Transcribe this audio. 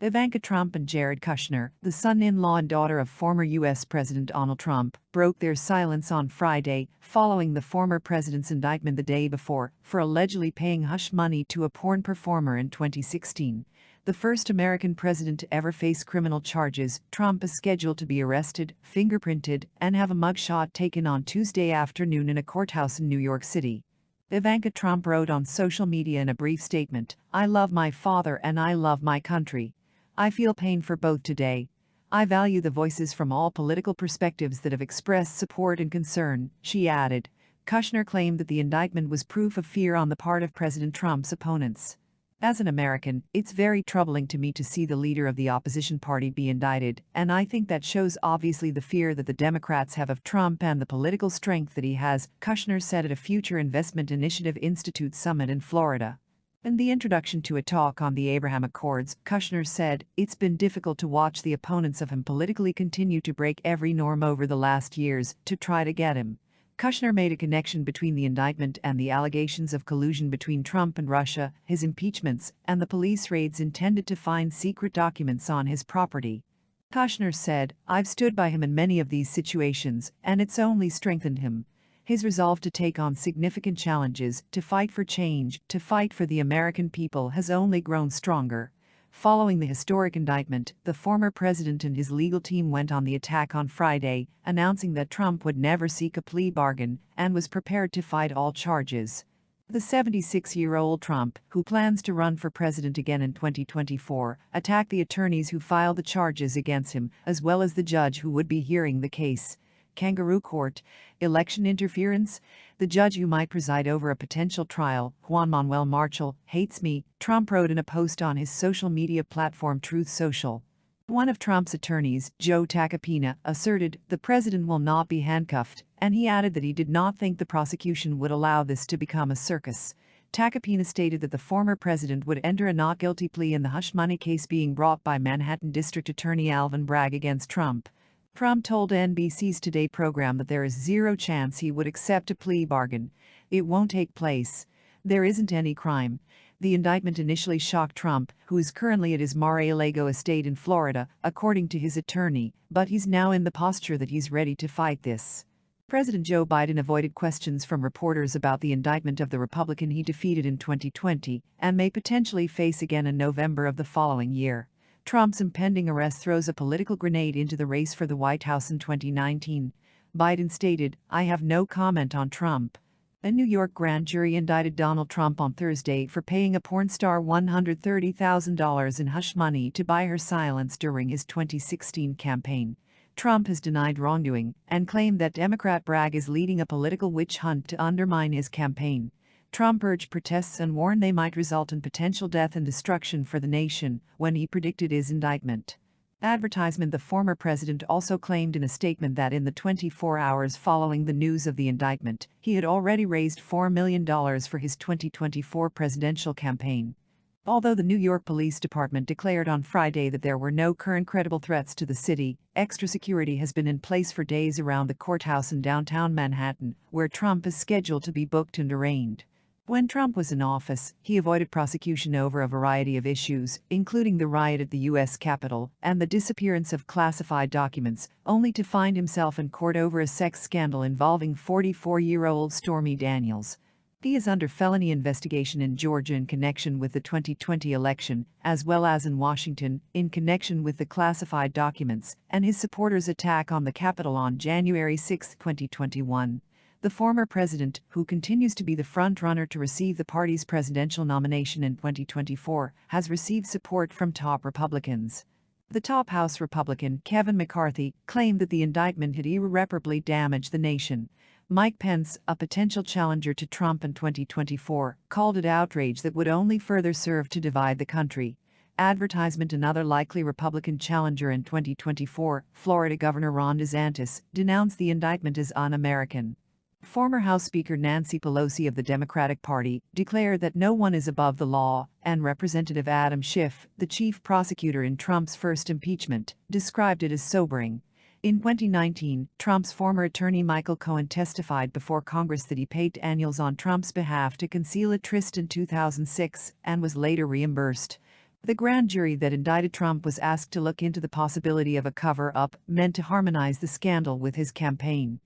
Ivanka Trump and Jared Kushner, the son-in-law and daughter of former U.S. President Donald Trump, broke their silence on Friday following the former president's indictment the day before for allegedly paying hush money to a porn performer in 2016. The first American president to ever face criminal charges, Trump is scheduled to be arrested, fingerprinted, and have a mugshot taken on Tuesday afternoon in a courthouse in New York City. Ivanka Trump wrote on social media in a brief statement, "I love my father and I love my country. I feel pain for both today. I value the voices from all political perspectives that have expressed support and concern," she added. Kushner claimed that the indictment was proof of fear on the part of President Trump's opponents. "As an American, it's very troubling to me to see the leader of the opposition party be indicted, and I think that shows obviously the fear that the Democrats have of Trump and the political strength that he has," Kushner said at a Future Investment Initiative Institute summit in Florida. In the introduction to a talk on the Abraham Accords, Kushner said, "It's been difficult to watch the opponents of him politically continue to break every norm over the last years to try to get him." Kushner made a connection between the indictment and the allegations of collusion between Trump and Russia, his impeachments, and the police raids intended to find secret documents on his property. Kushner said, "I've stood by him in many of these situations, and it's only strengthened him. His resolve to take on significant challenges, to fight for change, to fight for the American people has only grown stronger." Following the historic indictment, the former president and his legal team went on the attack on Friday, announcing that Trump would never seek a plea bargain and was prepared to fight all charges. The 76-year-old Trump, who plans to run for president again in 2024, attacked the attorneys who filed the charges against him, as well as the judge who would be hearing the case. Kangaroo court, election interference, the judge who might preside over a potential trial, Juan Manuel Marshall, hates me, Trump wrote in a post on his social media platform Truth Social. One of Trump's attorneys, Joe Tacopina, asserted the president will not be handcuffed, and he added that he did not think the prosecution would allow this to become a circus. Tacopina stated that the former president would enter a not guilty plea in the hush money case being brought by Manhattan District Attorney Alvin Bragg against Trump. Trump told NBC's Today program that there is zero chance he would accept a plea bargain. "It won't take place. There isn't any crime." The indictment initially shocked Trump, who is currently at his Mar-a-Lago estate in Florida, according to his attorney, but he's now in the posture that he's ready to fight this. President Joe Biden avoided questions from reporters about the indictment of the Republican he defeated in 2020 and may potentially face again in November of the following year. Trump's impending arrest throws a political grenade into the race for the White House in 2019. Biden stated, "I have no comment on Trump." A New York grand jury indicted Donald Trump on Thursday for paying a porn star $130,000 in hush money to buy her silence during his 2016 campaign. Trump has denied wrongdoing and claimed that Democrat Bragg is leading a political witch hunt to undermine his campaign. Trump urged protests and warned they might result in potential death and destruction for the nation when he predicted his indictment. Advertisement. The former president also claimed in a statement that in the 24 hours following the news of the indictment, he had already raised $4 million for his 2024 presidential campaign. Although the New York Police Department declared on Friday that there were no current credible threats to the city, extra security has been in place for days around the courthouse in downtown Manhattan, where Trump is scheduled to be booked and arraigned. When Trump was in office, he avoided prosecution over a variety of issues, including the riot at the U.S. Capitol and the disappearance of classified documents, only to find himself in court over a sex scandal involving 44-year-old Stormy Daniels. He is under felony investigation in Georgia in connection with the 2020 election, as well as in Washington, in connection with the classified documents and his supporters' attack on the Capitol on January 6, 2021. The former president, who continues to be the front-runner to receive the party's presidential nomination in 2024, has received support from top Republicans. The top House Republican, Kevin McCarthy, claimed that the indictment had irreparably damaged the nation. Mike Pence, a potential challenger to Trump in 2024, called it outrage that would only further serve to divide the country. Advertisement. Another likely Republican challenger in 2024, Florida Governor Ron DeSantis, denounced the indictment as un-American. Former House Speaker Nancy Pelosi of the Democratic Party declared that no one is above the law, and Representative Adam Schiff, the chief prosecutor in Trump's first impeachment, described it as sobering. In 2019, Trump's former attorney Michael Cohen testified before Congress that he paid Daniels on Trump's behalf to conceal a tryst in 2006 and was later reimbursed. The grand jury that indicted Trump was asked to look into the possibility of a cover-up meant to harmonize the scandal with his campaign.